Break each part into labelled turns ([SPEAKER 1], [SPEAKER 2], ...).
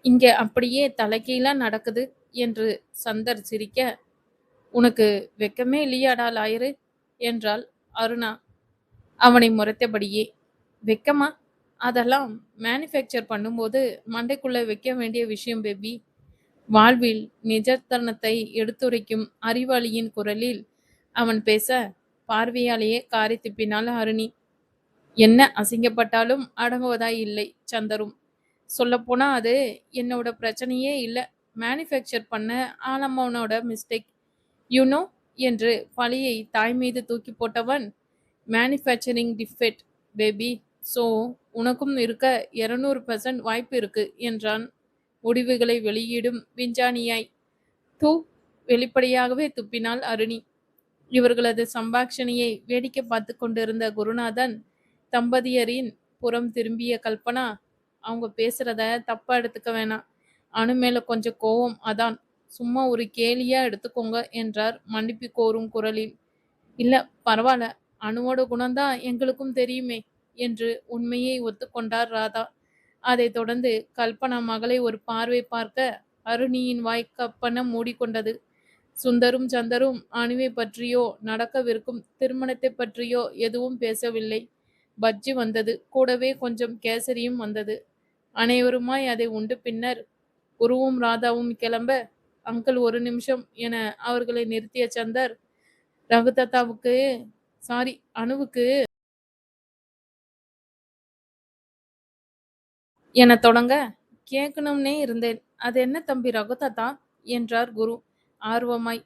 [SPEAKER 1] இங்க அப்படியே தலைகீழா நடக்குது என்று சந்தர் சிரிக்க, உனக்கு வெக்கமே இல்லையாடா லாயரு என்றாள் அருணா அவனை முறைத்தபடியே. வெக்கமா? அதெல்லாம் மேனுஃபேக்சர் பண்ணும்போது மண்டைக்குள்ள வைக்க வேண்டிய விஷயம் பேபி. வாழ்வில் நிஜத்தனத்தை எடுத்துரைக்கும் அறிவாளியின் குரலில் அவன் பேச, பார்வையாலேயே காரை திப்பினாள் அருணி. என்ன அசிங்கப்பட்டாலும் அடங்குவதாய் இல்லை சந்தரும். சொல்லப்போனா அது என்னோட பிரச்சனையே இல்லை. மேனுஃபேக்சர் பண்ண ஆலம்மவனோட மிஸ்டேக் யூனோ என்று பழியை தாய் மீது தூக்கி போட்டவன், மேனுஃபேக்சரிங் டிஃபெக்ட் பேபி. ஸோ உனக்கும் இருக்க 200% வாய்ப்பு இருக்கு என்றான் முடிவுகளை வெளியிடும் விஞ்ஞானியாய். தூ, வெளிப்படையாகவே துப்பினாள் அருணி. இவர்களது சம்பாஷணையை வேடிக்கை பார்த்து கொண்டிருந்த குருநாதன் தம்பதியரின் புறம் திரும்பிய கல்பனா, அவங்க பேசுறத தப்பா எடுத்துக்க வேணாம். அணு மேல கொஞ்சம் கோவம், அதான். சும்மா ஒரு கேலியா எடுத்துக்கோங்க என்றார் மன்னிப்பு கோரும் குரலில். இல்ல, பரவாயில்ல, அணுவோட குணம்தான் எங்களுக்கும் தெரியுமே என்று உண்மையை ஒத்துக்கொண்டார் ராதா. அதைத் தொடர்ந்து கல்பனா மகளை ஒரு பார்வை பார்க்க அருணியின் வாய் கப்பன மூடிக்கொண்டது. சுந்தரும் சந்தரும் அணுவை பற்றியோ நடக்கவிருக்கும் திருமணத்தை பற்றியோ எதுவும் பேசவில்லை. பஜ்ஜி வந்தது, கூடவே கொஞ்சம் கேசரியும் வந்தது. அனைவருமாய் அதை உண்டு பின்னர் குருவும் ராதாவும் கிளம்ப, அங்கிள் ஒரு நிமிஷம் என அவர்களை நிறுத்திய சந்தர், ரகுதாத்தாவுக்கு சாரி அணுவுக்கு என தொடங்க, கேட்கணும்னே இருந்தேன். அது என்ன தம்பி ரகுதாத்தா என்றார் குரு ஆர்வமாய்.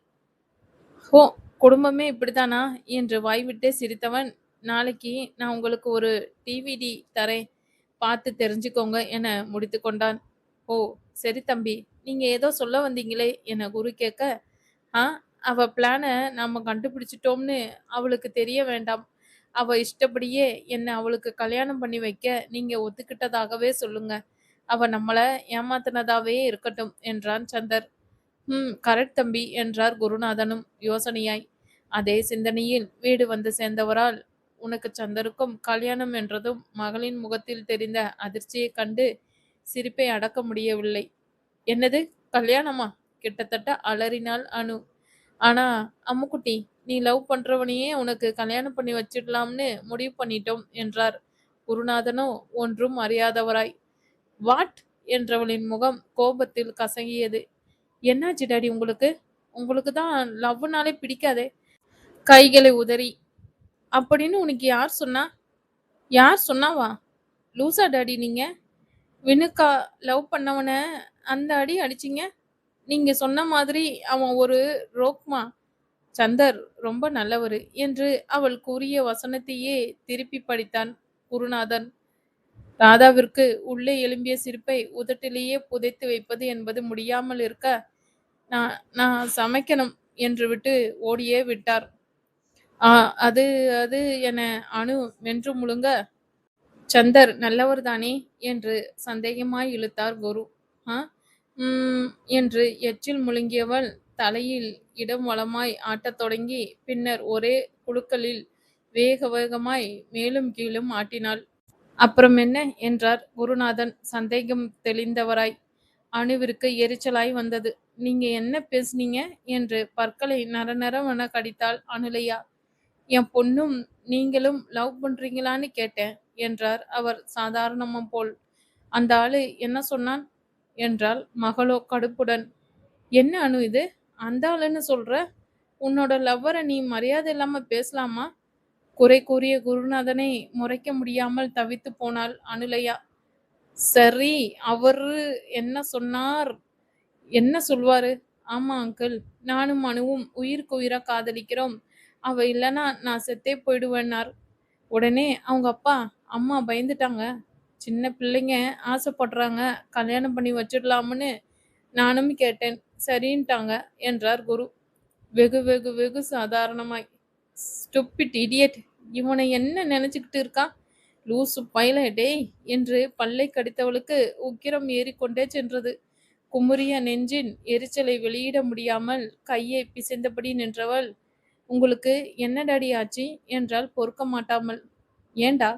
[SPEAKER 1] ஹோ, குடும்பமே இப்படித்தானா என்று வாய்விட்டே சிரித்தவன், நாளைக்கு நான் உங்களுக்கு ஒரு டிவிடி தரேன், பார்த்து தெரிஞ்சுக்கோங்க என முடித்து கொண்டான். ஓ சரி தம்பி, நீங்க ஏதோ சொல்ல வந்தீங்களே என குரு கேட்க, ஆ, அவ பிளான நாம கண்டுபிடிச்சிட்டோம்னு அவளுக்கு தெரிய வேண்டாம். அவ இஷ்டப்படியே என்ன அவளுக்கு கல்யாணம் பண்ணி வைக்க நீங்க ஒத்துக்கிட்டதாகவே சொல்லுங்க. அவ நம்மள ஏமாத்தினதாவே இருக்கட்டும் என்றான் சந்தர். கரெக்ட் தம்பி என்றார் குருநாதனும் யோசனையாய். அதே சிந்தனையில் வீடு வந்து சேர்ந்தவரால், உனக்கு சந்தருக்கும் கல்யாணம் என்றதும் மகளின் முகத்தில் தெரிந்த அதிர்ச்சியைக் கண்டு சிரிப்பை அடக்க முடியவில்லை. என்னது, கல்யாணமா? கிட்டத்தட்ட அலறினாள் அனு. ஆனா அம்முக்குட்டி, நீ லவ் பண்றவனையே உனக்கு கல்யாணம் பண்ணி வச்சிடலாம்னு முடிவு பண்ணிட்டோம் என்றார் குருநாதனோ ஒன்றும் அறியாதவராய். வாட் என்றவளின் முகம் கோபத்தில் கசங்கியது. என்னாச்சு டாடி உங்களுக்கு? உங்களுக்கு தான் லவ்னாலே பிடிக்காதே. கைகளை உதறி, அப்படின்னு உனக்கு யார் சொன்னா? யார் சொன்னாவா? லூசா டாடி நீங்க? வினுக்கா லவ் பண்ணவன அந்த அடி அடிச்சிங்க? நீங்க சொன்ன மாதிரி அவன் ஒரு ரோக்மா. சந்தர் ரொம்ப நல்லவரு என்று அவள் கூறிய வசனத்தையே திருப்பி படித்தான் குருநாதன். ராதாவிற்கு உள்ளே எழும்பிய சிரிப்பை உதட்டிலேயே புதைத்து வைப்பது என்பது முடியாமல் இருக்க, நான் நான் சமைக்கணும் என்று விட்டு ஓடியே விட்டார். ஆ, அது அது என அணு வென்று முழுங்க, சந்தர் நல்லவர் தானே என்று சந்தேகமாய் இழுத்தார் குரு. ஆ, என்று எச்சில் முழுங்கியவள் தலையில் இடம் வலமாய் ஆட்டத் தொடங்கி பின்னர் ஒரே குலுக்கலில் வேக வேகமாய் மேலும் கீழும் ஆட்டினாள். அப்புறம் என்ன என்றார் குருநாதன் சந்தேகம் தெளிந்தவராய். அணுவிற்கு எரிச்சலாய் வந்தது. நீங்க என்ன பேசுனீங்க என்று பற்களை நரநரவென கடித்தாள் அனுலையா. என் பொண்ணும் நீங்களும் லவ் பண்றீங்களான்னு கேட்டேன் என்றார் அவர் சாதாரணமா போல். அந்த ஆளு என்ன சொன்னான் என்றாள் மகளோ கடுப்புடன். என்ன அனு இது, அந்த ஆளுன்னு சொல்ற? உன்னோட லவ்வரை நீ மரியாதை இல்லாம பேசலாமா? குறை கூறிய குருநாதனை முறைக்க முடியாமல் தவித்து போனாள் அனுலையா. சரி, அவரு என்ன சொன்னார்? என்ன சொல்வாரு? ஆமா அங்கிள், நானும் அணுவும் உயிருக்கு உயிரா காதலிக்கிறோம். அவ இல்லைன்னா நான் செத்தே போயிடுவேன்னார். உடனே அவங்க அப்பா அம்மா பயந்துட்டாங்க. சின்ன பிள்ளைங்க ஆசைப்படுறாங்க, கல்யாணம் பண்ணி வச்சிடலாம்னு நானும் கேட்டேன், சரின்ட்டாங்க என்றார் குரு வெகு வெகு வெகு சாதாரணமாய். ஸ்டூபிட் இடியட், இவனை என்ன நினைச்சுக்கிட்டு இருக்கா? லூசு பையல டேய் என்று பல்லை கடித்தவளுக்கு உக்கிரம் ஏறிக்கொண்டே சென்றது. குமுறிய நெஞ்சின் எரிச்சலை வெளியிட முடியாமல் கையை பிசைந்தபடி நின்றவள், உங்களுக்கு என்ன டாடி ஆச்சு என்றால் பொறுக்க மாட்டாமல். ஏண்டா,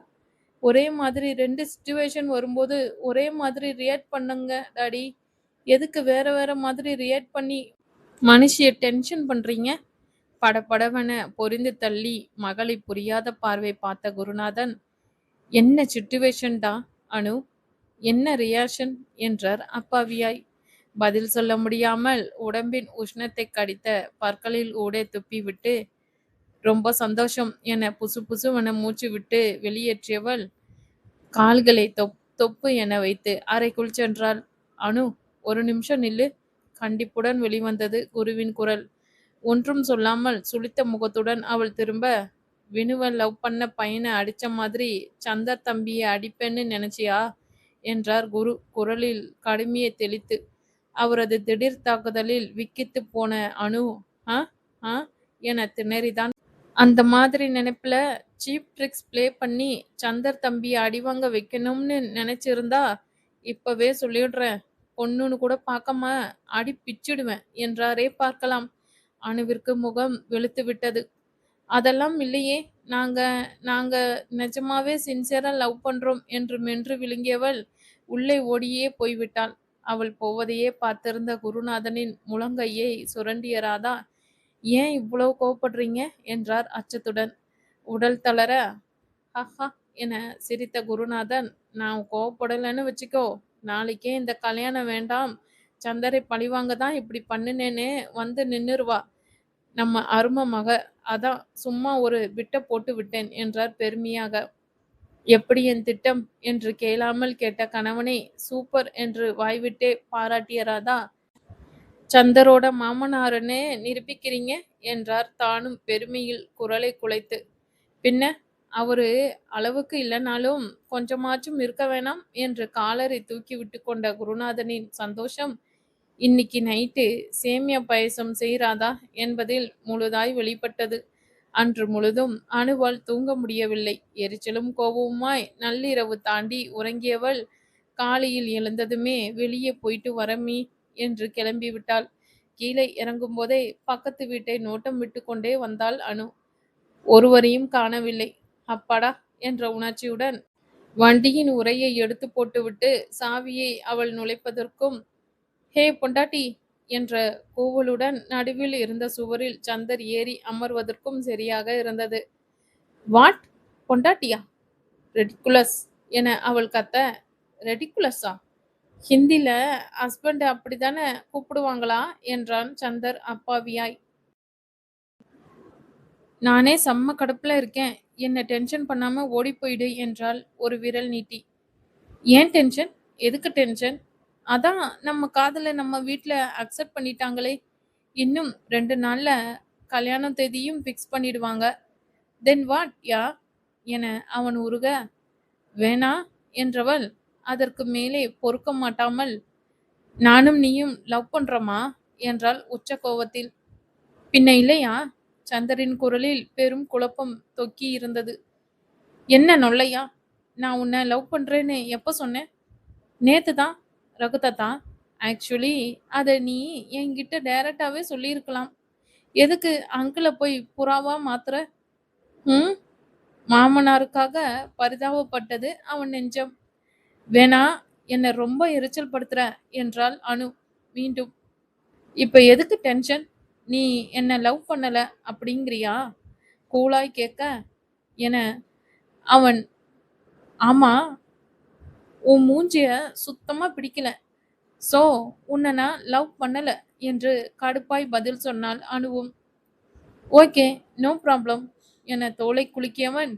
[SPEAKER 1] ஒரே மாதிரி 2 சிச்சுவேஷன் வரும்போது ஒரே மாதிரி ரியாக்ட் பண்ணுங்க டாடி. எதுக்கு வேற வேற மாதிரி ரியாக்ட் பண்ணி மனுஷிய டென்ஷன் பண்றீங்க? படபடவென பொரிந்து தள்ளி மகளை புரியாத பார்வை பார்த்த குருநாதன், என்ன சிச்சுவேஷன்டா அனு? என்ன ரியாக்ஷன் என்றார் அப்பாவியாய். பதில் சொல்ல முடியாமல் உடம்பின் உஷ்ணத்தைக் கடித்த பற்களில் ஊடே துப்பிவிட்டு, ரொம்ப சந்தோஷம் என புசுபுசுவென மூச்சு விட்டு வெளியேற்றியவள், கால்களை தொப்பு என வைத்து அறைக்குள் சென்றாள். அனு, ஒரு நிமிஷம் நில்லு. கண்டிப்புடன் வெளிவந்தது குருவின் குரல். ஒன்றும் சொல்லாமல் சுளித்த முகத்துடன் அவள் திரும்ப, வினுவ லவ் பண்ண பையனை அடிச்ச மாதிரி சந்தர் தம்பியை அடிப்பேன்னு நினைச்சியா என்றார் குரு குரலில் கடுமையை தெளித்து. அவரது திடீர் தாக்குதலில் விக்கித்து போன அனு ஆ ஆ என திணறிதான். அந்த மாதிரி நினைப்புல சீப் ட்ரிக்ஸ் ப்ளே பண்ணி சந்தர் தம்பியை அடிவாங்க வைக்கணும்னு நினைச்சிருந்தா இப்பவே சொல்லிடுறேன், பொண்ணுன்னு கூட பார்க்காம அடி பிச்சிடுவேன் என்றாரே பார்க்கலாம். அணுவிற்கு முகம் வெளுத்து விட்டது. அதெல்லாம் இல்லையே, நாங்க நாங்க நிஜமாவே சின்சியரா லவ் பண்றோம் என்று மென்று விழுங்கியவள் உள்ளே ஓடியே போய்விட்டாள். அவள் போவதையே பார்த்திருந்த குருநாதனின் முழங்கையை சுரண்டிய ராதா, ஏன் இவ்வளவு கோவப்படுறீங்க என்றார் அச்சத்துடன். உடல் தளர ஹஹா என சிரித்த குருநாதன், நான் கோவப்படலைன்னு வச்சுக்கோ, நாளைக்கே இந்த கல்யாணம் வேண்டாம், சந்தரை பழிவாங்க தான் இப்படி பண்ணுனேன்னு வந்து நின்னுருவா நம்ம அருமை மக. அதான் சும்மா ஒரு பிட்ட போட்டு விட்டேன் என்றார் பெருமையாக. எப்படி என் திட்டம் என்று கேளாமல் கேட்ட கணவனை சூப்பர் என்று வாய்விட்டே பாராட்டிய ராதா, சந்தரோட மாமனாருன்னு நிரூபிக்கிறீங்க என்றார் தானும் பெருமையில் குரலை குலைத்து. பின்ன அவரு அளவுக்கு இல்லைனாலும் கொஞ்சமாச்சும் இருக்க வேணாம் என்று காலரை தூக்கி விட்டு கொண்ட குருநாதனின் சந்தோஷம் இன்னைக்கு நைட்டு சேமியா பாயசம் செய்றாதா என்பதில் முழுதாய் வெளிப்பட்டது. அன்று முழுதும் அணுவால் தூங்க முடியவில்லை. எரிச்சலும் கோபமுமாய் நள்ளிரவு தாண்டி உறங்கியவள் காலையில் எழுந்ததுமே வெளியே போயிட்டு வரமீ என்று கிளம்பிவிட்டாள். கீழே இறங்கும்போதே பக்கத்து வீட்டை நோட்டம் விட்டு கொண்டே வந்தாள் அனு. ஒருவரையும் காணவில்லை. அப்பாடா என்ற உணர்ச்சியுடன் வண்டியின் உரையை எடுத்து போட்டுவிட்டு சாவியை அவள் நுழைப்பதற்கும், ஹே பொண்டாட்டி என்ற கூவலுடன் நடுவில் இருந்த சுவரில் சந்தர் ஏறி அமர்வதற்கும் சரியாக இருந்தது. வாட், பொண்டாட்டியா? ரெடிகுலஸ் என அவள் கத்த. ரெடிகுலஸா? ஹிந்தில ஹஸ்பண்ட் அப்படித்தானே கூப்பிடுவாங்களா என்றான் சந்தர் அப்பாவியாய். நானே செம்ம கடுப்புல இருக்கேன், என்ன டென்ஷன் பண்ணாம ஓடி போயிடு என்றாள் ஒரு விரல் நீட்டி. ஏன் டென்ஷன்? எதுக்கு டென்ஷன்? அதான் நம்ம காதலை நம்ம வீட்டில் அக்செப்ட் பண்ணிட்டாங்களே, இன்னும் 2 நாள்ல கல்யாண தேதியும் ஃபிக்ஸ் பண்ணிடுவாங்க. தென் வாட் யா என அவன் உருக, வேணா என்றவள் அதற்கு மேலே பொறுக்க மாட்டாமல், நானும் நீயும் லவ் பண்றோமா என்றாள் உச்ச கோவத்தில். பின்ன இல்லையா? சந்தரின் குரலில் பெரும் குழப்பம் தொக்கி இருந்தது. என்ன நொல்லையா? நான் உன்னை லவ் பண்றேன்னு எப்போ சொன்னேன்? நேத்து தான் ரகுதா. ஆக்சுவலி அதை நீ என்கிட்ட டைரக்டாவே சொல்லியிருக்கலாம். எதுக்கு அங்கிளை போய் புறாவா மாத்துற? ம் மாமனாருக்காக பரிதாபப்பட்டது அவன் நெஞ்சம். வேணா, என்னை ரொம்ப எரிச்சல் படுத்துற என்றாள் அனு மீண்டும். இப்ப எதுக்கு டென்ஷன்? நீ என்ன லவ் பண்ணல அப்படிங்கிறியா கூலாய் கேட்க. என அவன், ஆமா, உன் மூஞ்சிய சுத்தமா பிடிக்கல, சோ உன்னை நான் லவ் பண்ணல என்று கடுப்பாய் பதில் சொன்னாள் அனுவும். ஓகே, நோ ப்ராப்ளம் என தோளை குலுக்கியவன்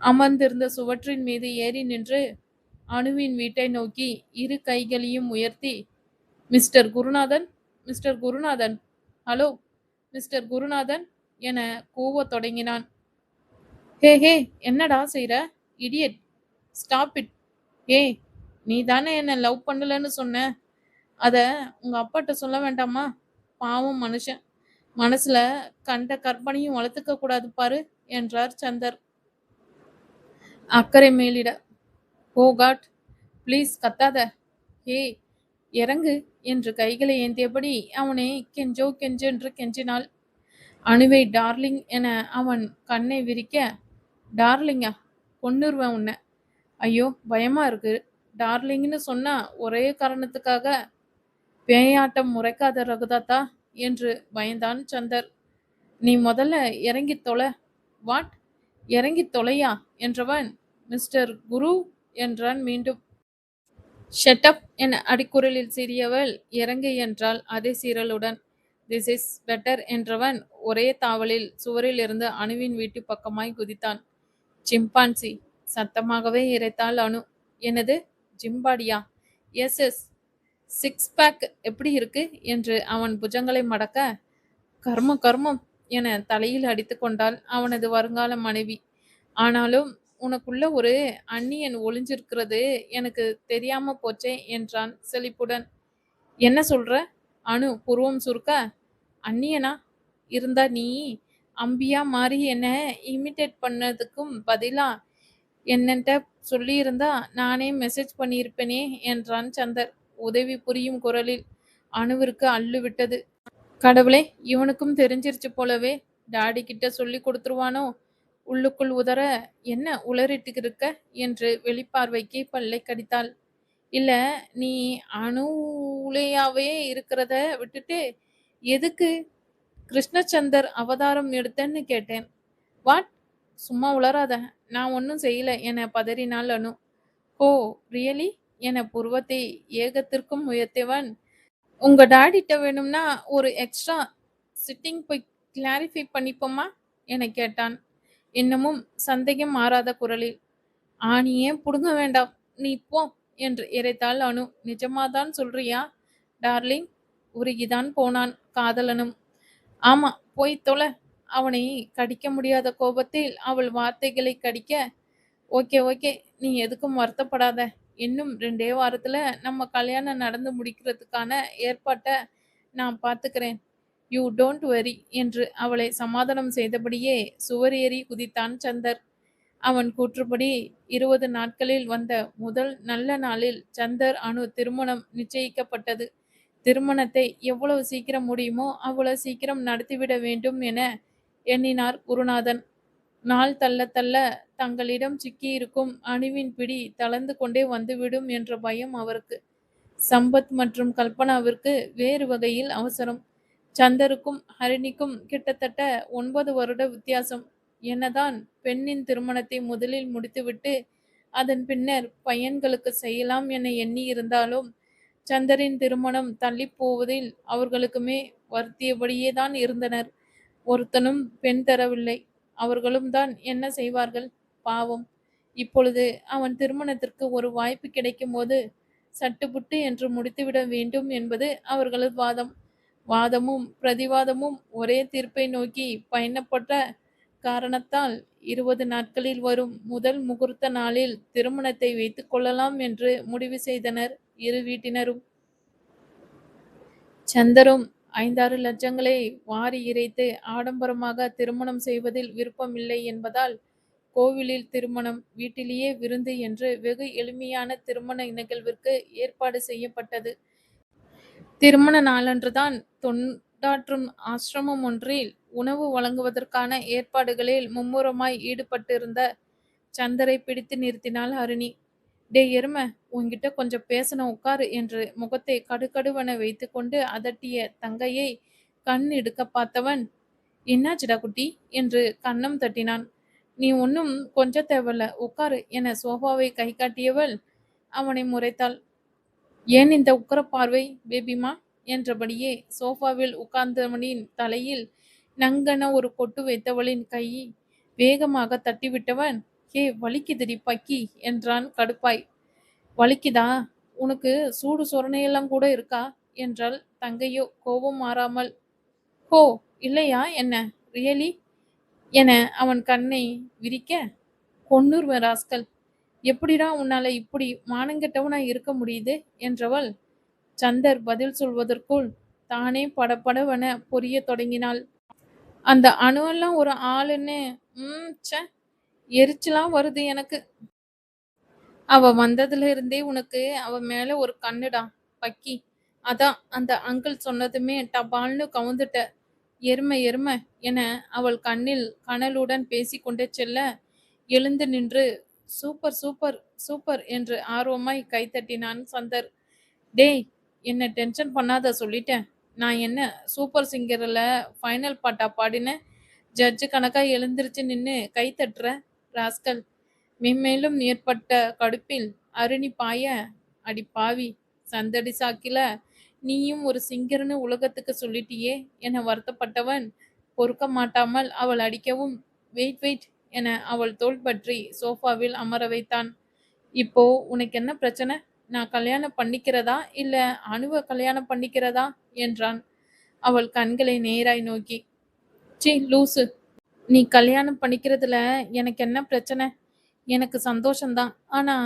[SPEAKER 1] அமர்ந்திருந்த சுவற்றின் மீது ஏறி நின்று அணுவின் வீட்டை நோக்கி இரு கைகளையும் உயர்த்தி, மிஸ்டர் குருநாதன், மிஸ்டர் குருநாதன், ஹலோ மிஸ்டர் குருநாதன் என கூவத் தொடங்கினான். ஹே ஹே, என்னடா செய்ற இடியட், ஸ்டாப் இட். ஏ, நீ தானே என்ன லவ் பண்ணலன்னு சொன்ன, அத உங்க அப்பாட்ட சொல்ல வேண்டாமா? பாவம் மனுஷன், மனசுல கண்ட கற்பனையும் வளர்த்துக்க கூடாது பாரு என்றார் சந்தர் அக்கறை மேலிட. ஓ காட், ப்ளீஸ் கத்தாத. ஹே, இறங்கு என்று கைகளை ஏந்தியபடி அவனை கெஞ்சோ கெஞ்சென்று கெஞ்சினாள். அணுவை டார்லிங் என அவன் கண்ணை விரிக்க, டார்லிங்கா, கொன்னுருவேன் உன்னை, ஐயோ! பயமா இருக்கு. டார்லிங்ன்னு சொன்னா ஒரே காரணத்துக்காக பேயாட்டம் முறைக்காத ரகுதாத்தா என்று பயந்தான் சந்தர். நீ முதல்ல இறங்கித் தொல. வாட்? இறங்கித் தொலையா என்றவன், மிஸ்டர் குரு என்றான் மீண்டும். ஷட் அப் என அடிக்குரலில் சீறியவள் இறங்கு என்றாள் அதே சீறலுடன். திஸ் இஸ் பெட்டர் என்றவன் ஒரே தாவலில் சுவரில் இருந்து அணுவின் வீட்டு பக்கமாய் குதித்தான். சிம்பான்சி சத்தமாகவே இரைத்தாள் அணு. என்னது? ஜிம்பாடியா? Yes yes. சிக்ஸ் பேக் எப்படி இருக்கு என்று அவன் புஜங்களை மடக்க, கர்மம் கர்மம் என தலையில் அடித்து கொண்டாள் அவனது வருங்கால மனைவி. ஆனாலும் உனக்குள்ள ஒரு அந்நியன் ஒளிஞ்சிருக்கிறது எனக்கு தெரியாம போச்சே என்றான் செழிப்புடன். என்ன சொல்ற? அணு புருவம் சுருக்க. அந்நியனா இருந்தா நீ அம்பியா மாறி என்ன இமிட்டேட் பண்ணதுக்கும் பதிலா என்னன்ட்ட சொல்லியிருந்தா நானே மெசேஜ் பண்ணியிருப்பேனே என்றான் சந்தர் உதவி புரியும் குரலில். அணுவிற்கு அள்ளு விட்டது. கடவுளே, இவனுக்கும் தெரிஞ்சிருச்சு போலவே. டாடி கிட்ட சொல்லி கொடுத்துருவானோ? உள்ளுக்குள் உதற, என்ன உளறிட்டு இருக்க என்று வெளிப்பார்வைக்கு பல்லை கடித்தாள். இல்ல, நீ அணுவுலையாவே இருக்கிறத விட்டுட்டு எதுக்கு கிருஷ்ணச்சந்தர் அவதாரம் எடுத்தேன்னு கேட்டேன். வாட்? சும்மா உளராத. நான் ஒன்னும் செய்யல என பதறினாள் அணு. ஓ ரியலி என புருவத்தை ஏகத்திற்கும் உயர்த்தியவன், உங்க டாடிட்ட வேணும்னா ஒரு எக்ஸ்ட்ரா சிட்டிங் போய் கிளாரிஃபை பண்ணிப்போமா என கேட்டான் இன்னமும் சந்தேகம் மாறாத குரலில். ஆணியே புடுங்க வேண்டாம், நீ போ என்று இறைத்தாள் அணு. நிஜமாதான் சொல்றியா டார்லிங்? உருகிதான் போனான் காதலனும். ஆமா, போய் தொலை. அவனை கடிக்க முடியாத கோபத்தில் அவள் வார்த்தைகளை கடிக்க, ஓகே ஓகே, நீ எதுக்கும் வருத்தப்படாத. இன்னும் 2 வாரத்துல நம்ம கல்யாணம் நடந்து முடிக்கிறதுக்கான ஏற்பாட்டை நான் பார்த்துக்கிறேன். யூ டோன்ட் வெரி என்று அவளை சமாதானம் செய்தபடியே சுவர் ஏறி குதித்தான் சந்தர். அவன் கூற்றுப்படி 20 நாட்களில் வந்த முதல் நல்ல நாளில் சந்தர் அணு திருமணம் நிச்சயிக்கப்பட்டது. திருமணத்தை எவ்வளவு சீக்கிரம் முடியுமோ அவ்வளவு சீக்கிரம் நடத்திவிட வேண்டும் என எண்ணினார் குருநாதன். நாள் தள்ள தள்ள தங்களிடம் சிக்கியிருக்கும் அணுவின் பிடி தளர்ந்து கொண்டே வந்துவிடும் என்ற பயம் அவருக்கு. சம்பத் மற்றும் கல்பனாவிற்கு வேறு வகையில் அவசரம். சந்தருக்கும் ஹரிணிக்கும் கிட்டத்தட்ட 9 வருட வித்தியாசம். என்னதான் பெண்ணின் திருமணத்தை முதலில் முடித்துவிட்டு அதன் பின்னர் பையன்களுக்கு செய்யலாம் என எண்ணி இருந்தாலும் சந்தரின் திருமணம் தள்ளிப் போவதில் அவர்களுக்குமே வருத்தியபடியே தான் இருந்தனர். ஒருத்தனும் பெண் தரவில்லை. அவர்களும் தான் என்ன செய்வார்கள் பாவம். இப்பொழுது அவன் திருமணத்திற்கு ஒரு வாய்ப்பு கிடைக்கும் போது சட்டுப்புட்டு என்று முடித்துவிட வேண்டும் என்பது அவர்களது வாதம். வாதமும் பிரதிவாதமும் ஒரே தீர்ப்பை நோக்கி பயணப்பட்ட காரணத்தால் 20 நாட்களில் வரும் முதல் முகூர்த்த நாளில் திருமணத்தை வைத்துக் கொள்ளலாம் என்று முடிவு செய்தனர் இரு வீட்டினரும். சந்தரும் 5-6 லட்சங்களை வாரி இறைத்து ஆடம்பரமாக திருமணம் செய்வதில் விருப்பமில்லை என்பதால் கோவிலில் திருமணம், வீட்டிலேயே விருந்து என்று வெகு எளிமையான திருமண நிகழ்விற்கு ஏற்பாடு செய்யப்பட்டது. திருமண நாளன்றுதான் தொண்டாற்றும் ஆசிரமம் ஒன்றில் உணவு வழங்குவதற்கான ஏற்பாடுகளில் மும்முரமாய் ஈடுபட்டிருந்த சந்தரை பிடித்து நிறுத்தினாள் ஹரிணி. டே எருமை, உன்கிட்ட கொஞ்சம் பேசணும், உட்காரு என்று முகத்தை கடுகடுவென வைத்து கொண்டு அதட்டிய தங்கையை கண் எடுக்க பார்த்தவன், என்னாச்சுடா குட்டி என்று கன்னம் தட்டினான். நீ ஒன்னும் கொஞ்சம் தேவல்ல, உட்காரு என சோஃபாவை கை காட்டியவள் அவனை முறைத்தாள். ஏன் இந்த உக்கர பார்வை பேபிமா என்றபடியே சோஃபாவில் உட்கார்ந்தவனின் தலையில் நங்கென ஒரு கொட்டு வைத்தவளின் கை வேகமாக தட்டிவிட்டவன், ஹே வலிக்குதுடி பக்கி என்றான் கடுப்பாய். வலிக்குதா? உனக்கு சூடு சொரணையெல்லாம் கூட இருக்கா என்றாள் தங்கையோ கோபம் மாறாமல். ஹோ இல்லையா என்ன, ரியலி என அவன் கண்ணை விரிக்க, கொன்னூர் ராஸ்கல், எப்படிடா உன்னால இப்படி மானங்கெட்டவனா இருக்க முடியுது என்றவள் சந்தர் பதில் சொல்வதற்குள் தானே படபடவென பொரிய தொடங்கினாள். அந்த அணுவெல்லாம் ஒரு ஆளுன்னு ச்சே, எரிச்சலா வருது எனக்கு. அவ வந்ததுல இருந்தே உனக்கு அவ மேல ஒரு கண்ணுடா பக்கி. அதான் அந்த அங்கிள் சொன்னதுமே டபால்னு கவுந்துட்ட. எருமை எருமை என அவள் கண்ணில் கனலுடன் பேசிக்கொண்டே செல்ல எழுந்து நின்று, சூப்பர் சூப்பர் சூப்பர் என்று ஆர்வமாய் கைத்தட்டினான் சந்தர். டேய், என்ன டென்ஷன் பண்ணாத சொல்லிட்டேன். நான் என்ன சூப்பர் சிங்கர்ல ஃபைனல் பாட்டா பாடினேன்? ஜட்ஜு கணக்கா எழுந்திருச்சு நின்னு கை தட்டுற ராஸ்கல். மென்மேலும் ஏற்பட்ட கடுப்பில் அருணி பாய, அடி பாவி, சந்தடி சாக்கில நீயும் ஒரு சிங்கர்னு உலகத்துக்கு சொல்லிட்டியே என வருத்தப்பட்டவன் பொறுக்க மாட்டாமல் அவள் அடிக்கவும், வெயிட் வெயிட் என அவள் தோள் பற்றி சோஃபாவில் அமர வைத்தான். இப்போ உனக்கு என்ன பிரச்சனை? நான் கல்யாணம் பண்ணிக்கிறதா இல்ல அணுவ கல்யாணம் பண்ணிக்கிறதா என்றான் அவள் கண்களை நேராய் நோக்கி. சி லூசு, நீ கல்யாணம் பண்ணிக்கிறதுல எனக்கு என்ன பிரச்சனை? எனக்கு சந்தோஷம்தான். ஆனா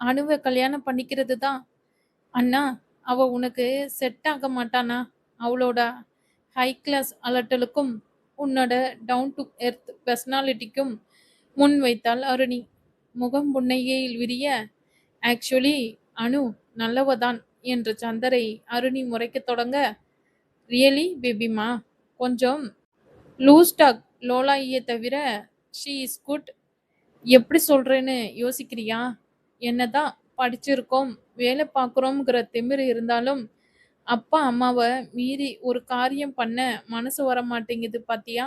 [SPEAKER 1] அணுவை கல்யாணம் பண்ணிக்கிறது தான். அண்ணா, அவ உனக்கு செட் ஆக மாட்டானா? அவளோட ஹை கிளாஸ் அலட்டலுக்கும் உன்னோட டவுன் டு எர்த் பர்சனாலிட்டிக்கும் முன் வைத்தாள் அருணி. முகம் புன்னகையில் விரிய, ஆக்சுவலி அனு நல்லவதான் என்று சந்தரை அருணி முறைக்கத் தொடங்க, ரியலி பேபிமா, கொஞ்சம் லூஸ் டாக் லோலாயியே தவிர ஷீ இஸ் குட். எப்படி சொல்றேன்னு யோசிக்கிறியா? என்னதான் படிச்சிருக்கோம், வேலை பார்க்குறோங்கிற திமிரு இருந்தாலும் அப்பா அம்மாவை மீறி ஒரு காரியம் பண்ண மனசு வர மாட்டேங்குது பாத்தியா?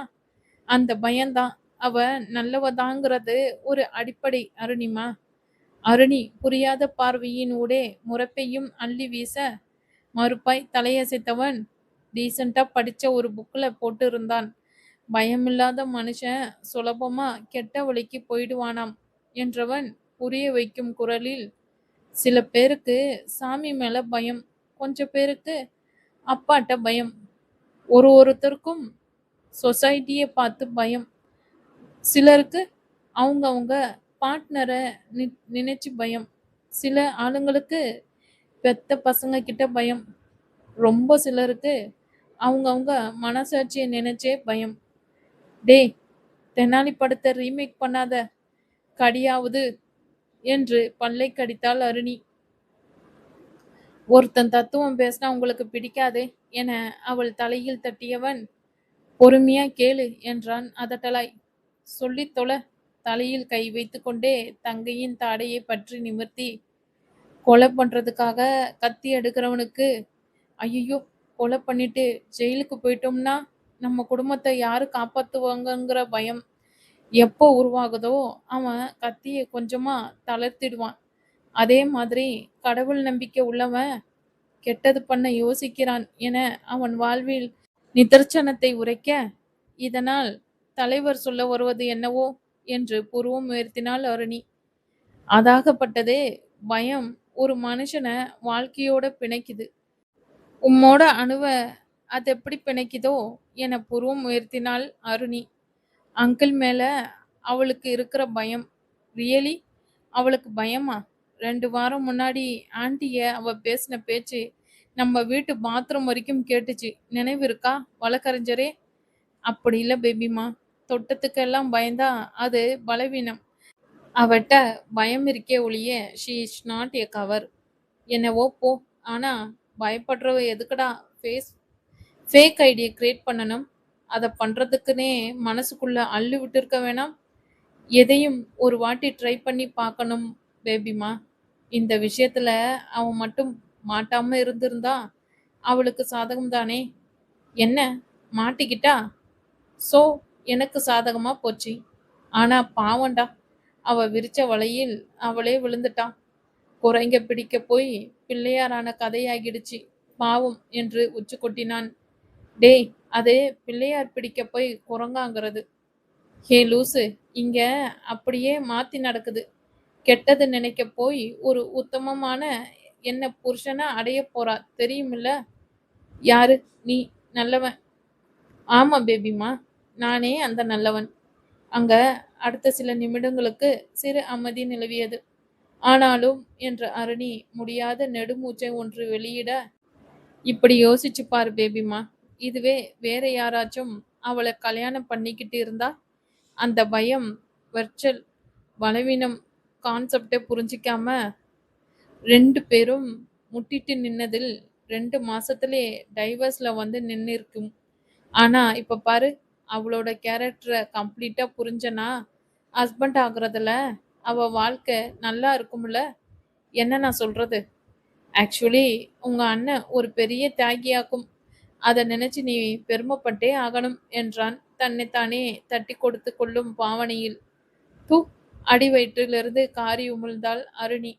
[SPEAKER 1] அந்த பயம்தான். அவ நல்லவதாங்கிறது ஒரு அடிப்படை அருணிமா. அருணி புரியாத பார்வையின் ஊடே முறப்பையும் அள்ளி வீச, மறுப்பாய் தலையசைத்தவன், டீசெண்டா படிச்ச ஒரு புக்ல போட்டு இருந்தான், பயமில்லாத மனுஷன் சுலபமா கெட்ட வழிக்கு போயிடுவானாம் என்றவன் புரிய வைக்கும் குரலில், சில பேருக்கு சாமி மேல பயம், கொஞ்சம் பேருக்கு அப்பாட்ட பயம், ஒருத்தருக்கும் சொசைட்டியை பார்த்து பயம், சிலருக்கு அவங்க பார்ட்னரை நினைச்சு பயம், சில ஆளுங்களுக்கு பெத்த பசங்க கிட்ட பயம், ரொம்ப சிலருக்கு அவங்க மனசாட்சியை நினைச்சே பயம். டேய், தெனாலி படத்தை ரீமேக் பண்ணாத கடியாவது என்று பல்லை கடித்தாள் அருணி. ஒருத்தன் தத்துவம் பேசினா உங்களுக்கு பிடிக்காதே என அவள் தலையில் தட்டியவன், பொறுமையா கேளு என்றான் அதட்டலாய். சொல்லித் தொலை. தலையில் கை வைத்து கொண்டே தங்கையின் தாடையை பற்றி நிமிர்த்தி, கொலை பண்றதுக்காக கத்தி எடுக்கிறவனுக்கு, ஐயோ, கொலை பண்ணிட்டு ஜெயிலுக்கு போயிட்டோம்னா நம்ம குடும்பத்தை யாரு காப்பாத்துவாங்கங்கிற பயம் எப்போ உருவாகுதோ அவன் கத்தியை கொஞ்சமா தளர்த்திடுவான். அதே மாதிரி கடவுள் நம்பிக்கை உள்ளவன் கெட்டது பண்ண யோசிக்கிறான் என அவன் வாழ்வில் நிதர்சனத்தை உரைக்க, இதனால் தலைவர் சொல்ல வருவது என்னவோ என்று புருவம் உயர்த்தினாள் அருணி. அதாகப்பட்டதே பயம் ஒரு மனுஷனை வாழ்க்கையோட பிணைக்குது. உம்மோட அணுவ அது எப்படி பிணைக்குதோ என புருவம் உயர்த்தினாள் அருணி. அங்கிள் மேல அவளுக்கு இருக்கிற பயம். ரியலி? அவளுக்கு பயமா? 2 வாரம் முன்னாடி ஆன்ட்டிய அவ பேசின பேச்சு நம்ம வீட்டு பாத்ரூம் வரைக்கும் கேட்டுச்சு, நினைவு இருக்கா வழக்கறிஞரே? அப்படி இல்ல பேபிமா, தொட்டத்துக்கெல்லாம் பயந்தா அது பலவீனம். அவட்ட பயம் இருக்கே ஒழிய she is not a cover. என்னவோ போ. ஆனா பயப்படுறவ எதுக்குடா ஃபேக் ஐடியை கிரியேட் பண்ணணும்? அதை பண்றதுக்குன்னே மனசுக்குள்ள அள்ளு விட்டுருக்க வேணாம்? எதையும் ஒரு வாட்டி ட்ரை பண்ணி பார்க்கணும் பேபிமா. இந்த விஷயத்துல அவன் மட்டும் மாட்டாம இருந்திருந்தா அவளுக்கு சாதகம் தானே. என்ன மாட்டிக்கிட்டா? சோ எனக்கு சாதகமா போச்சு. ஆனா பாவண்டா, அவ விரிச்ச வலையில் அவளே விழுந்துட்டான். குரங்க பிடிக்க போய் பிள்ளையாரான கதையாகிடுச்சு பாவம் என்று உச்சு கொட்டினான். டேய், அது பிள்ளையார் பிடிக்க போய் குரங்காங்கிறது. ஹே லூசு, இங்க அப்படியே மாத்தி நடக்குது. கெட்டது நினைக்க போய் ஒரு உத்தமமான என்ன புருஷனை அடைய போறா தெரியுமில்ல? யாரு நீ? நல்லவன்? ஆமா பேபிமா, நானே அந்த நல்லவன். அங்க அடுத்த சில நிமிடங்களுக்கு சிறு அமைதி நிலவியது. ஆனாலும் என்று அருணி முடியாத நெடுமூச்சை ஒன்று வெளியிட, இப்படி யோசிச்சு பாரு பேபிமா, இதுவே வேற யாராச்சும் அவளை கல்யாணம் பண்ணிக்கிட்டு இருந்தா அந்த பயம், வெர்ச்சல் பலவீனம் கான்செப்டை புரிஞ்சிக்காம 2 பேரும் முட்டிட்டு நின்னதில் 2 மாசத்திலே டைவர்ஸ்ல வந்து நின்று இருக்கும். ஆனா இப்ப பாரு, அவளோட கேரக்டரை கம்ப்ளீட்டா புரிஞ்சனா ஹஸ்பண்ட் ஆகுறதுல அவ வாழ்க்கை நல்லா இருக்கும்ல. என்ன நான் சொல்றது? ஆக்சுவலி உங்க அண்ணன் ஒரு பெரிய தியாகியாக்கும். அத நினைச்சு நீ பெருமைப்பட்டே ஆகணும் என்றான் தன்னைத்தானே தட்டி கொடுத்து கொள்ளும் பாவனையில். து அடி வயிற்றிலிருந்து காரி உமிழ்ந்தாள் அருணி.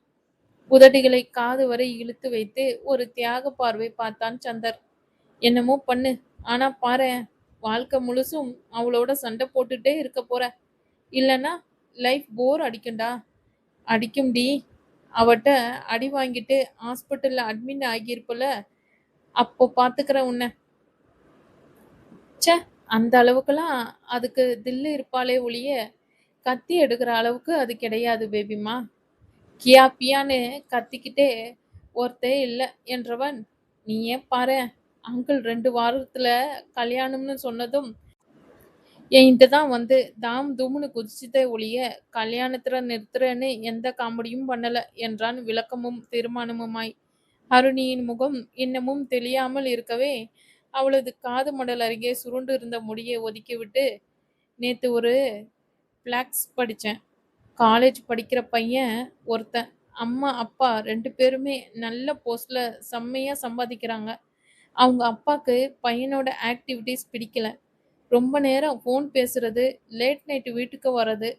[SPEAKER 1] உதடுகளை காது வரை இழுத்து வைத்து ஒரு தியாக பார்வை பார்த்தான் சந்தர். என்னமோ பண்ணு, ஆனா பாரேன், வாழ்க்கை முழுசும் அவளோட சண்டை போட்டுட்டே இருக்க போற. இல்லைன்னா லைஃப் போர் அடிக்கும்டா. அடிக்கும்டி. அவட்ட அடி வாங்கிட்டு ஹாஸ்பிட்டல்ல அட்மிட் ஆகியிருப்பல, அப்போ பாத்துக்கிற உன்னை. ச்சே, அந்த அளவுக்குலாம் அதுக்கு தில்லு இருப்பாளே ஒழிய கத்தி எடுக்கிற அளவுக்கு அது கிடையாது பேபிமா. கியா பியான்னு கத்திக்கிட்டே ஒருத்தே இல்லை என்றவன், நீயே பாரேன், அங்கிள் 2 வாரத்துல கல்யாணம்னு சொன்னதும் என்கிட்ட தான் வந்து தாம் தூம்னு குதிச்சுதே ஒழிய கல்யாணத்துல நிறுத்துறேன்னு எந்த காமெடியும் பண்ணல என்றான் விளக்கமும் தீர்மானமுமாய். அருணியின் முகம் இன்னமும் தெளியாமல் இருக்கவே அவளது காது மடல் அருகே சுருண்டு இருந்த முடியை ஒதுக்கிவிட்டு, நேத்து ஒரு பிளாக்ஸ் படிச்சேன். காலேஜ் படிக்கிற பையன் ஒருத்தன், அம்மா அப்பா 2 பேருமே நல்ல போஸ்ட்ல செம்மையா சம்பாதிக்கிறாங்க. அவங்க அப்பாக்கு பையனோட ஆக்டிவிட்டீஸ் பிடிக்கல. ரொம்ப நேரம் ஃபோன் பேசுறது, லேட் நைட் வீட்டுக்கு வர்றது,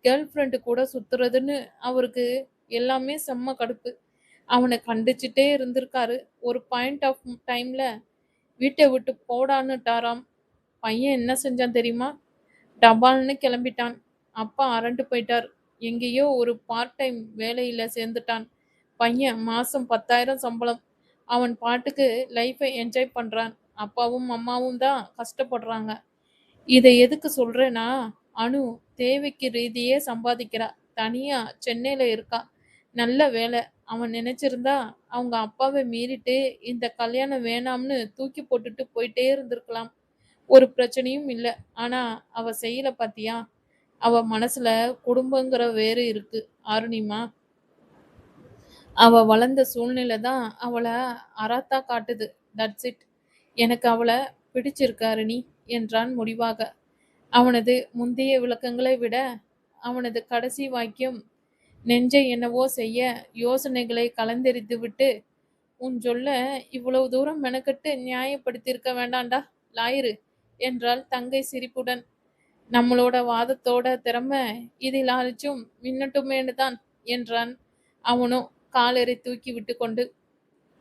[SPEAKER 1] கேர்ள் ஃப்ரெண்டு கூட சுத்துறதுன்னு அவருக்கு எல்லாமே செம்ம கடுப்பு. அவனை கண்டிச்சுட்டே இருந்திருக்காரு. ஒரு பாயிண்ட் ஆஃப் டைம்ல வீட்டை விட்டு போடான்னுட்டாராம். பையன் என்ன செஞ்சான் தெரியுமா? டபால்னு கிளம்பிட்டான். அப்பா அரண்டு போயிட்டார். எங்கேயோ ஒரு பார்ட் டைம் வேலையில சேர்ந்துட்டான். பையன் மாசம் 10,000 சம்பளம். அவன் பாட்டுக்கு லைஃபை என்ஜாய் பண்றான். அப்பாவும் அம்மாவும் தான் கஷ்டப்படுறாங்க. இதை எதுக்கு சொல்றேன்னா, அனு தேவைக்கு ரீதியே சம்பாதிக்கிறா. தனியா சென்னையில இருக்கா. நல்ல வேலை. அவன் நினைச்சிருந்தா அவங்க அப்பாவை மீறிட்டு இந்த கல்யாணம் வேணாம்னு தூக்கி போட்டுட்டு போயிட்டே இருந்திருக்கலாம். ஒரு பிரச்சனையும் இல்ல. ஆனா அவ செய்யல பாத்தியா? அவ மனசுல குடும்பங்கிற வேறு இருக்கு அருணிமா. அவ வளர்ந்த சூழ்நிலை தான் அவளை அராத்தா காட்டுது. That's it. எனக்கு அவளை பிடிச்சிருக்கு அருணி என்றான் முடிவாக. அவனது முந்தைய விளக்கங்களை விட அவனது கடைசி வாக்கியம் நெஞ்சை என்னவோ செய்ய யோசனைகளை கலந்தெறிந்துவிட்டு, உன் சொல்ல இவ்வளவு தூரம் மெனக்கெட்டு நியாயப்படுத்தியிருக்க வேண்டாண்டா லாயரு என்றாள் தங்கை சிரிப்புடன். நம்மளோட வாதத்தோட திறமை இதிலாச்சும் மின்னட்டுமேனு தான் என்றான் அவனோ காலரை தூக்கி விட்டு கொண்டு.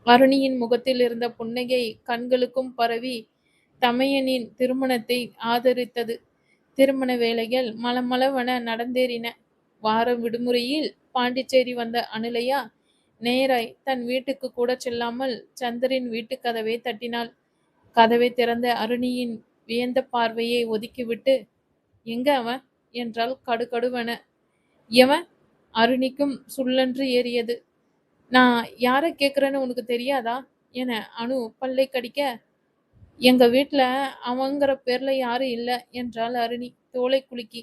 [SPEAKER 1] அருணியின் முகத்தில் இருந்த புன்னகை கண்களுக்கும் பரவி தமையனின் திருமணத்தை ஆதரித்தது. திருமண வேலைகள் மளமளவென நடந்தேறின. வார விடுமுறையில் பாண்டிச்சேரி வந்த அனுலையா நேராய் தன் வீட்டுக்கு கூட செல்லாமல் சந்தரின் வீட்டு கதவை தட்டினாள். கதவை திறந்த அருணியின் வியந்த பார்வையை ஒதுக்கிவிட்டு, எங்க அவன் என்றாள் கடுகடுவென. எவன்? அருணிக்கும் சுள்ளென்று ஏறியது. நான் யாரை கேட்குறேன்னு உனக்கு தெரியாதா என அனு பல்லை கடிக்க, எங்க வீட்டில் அவங்கிற பேர்ல யாரும் இல்லை என்றாள் அருணி தோலை குலுக்கி.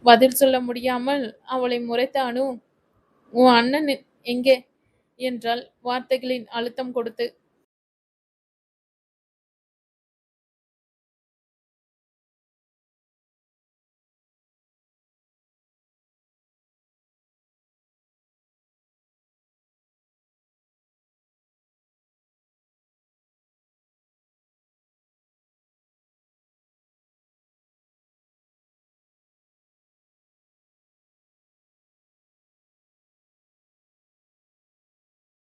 [SPEAKER 1] பதில் சொல்ல முடியாமல் அவளை முறைத்த அனு, உன் அண்ணன் எங்கே என்றாள் வார்த்தைகளின் அழுத்தம் கொடுத்து.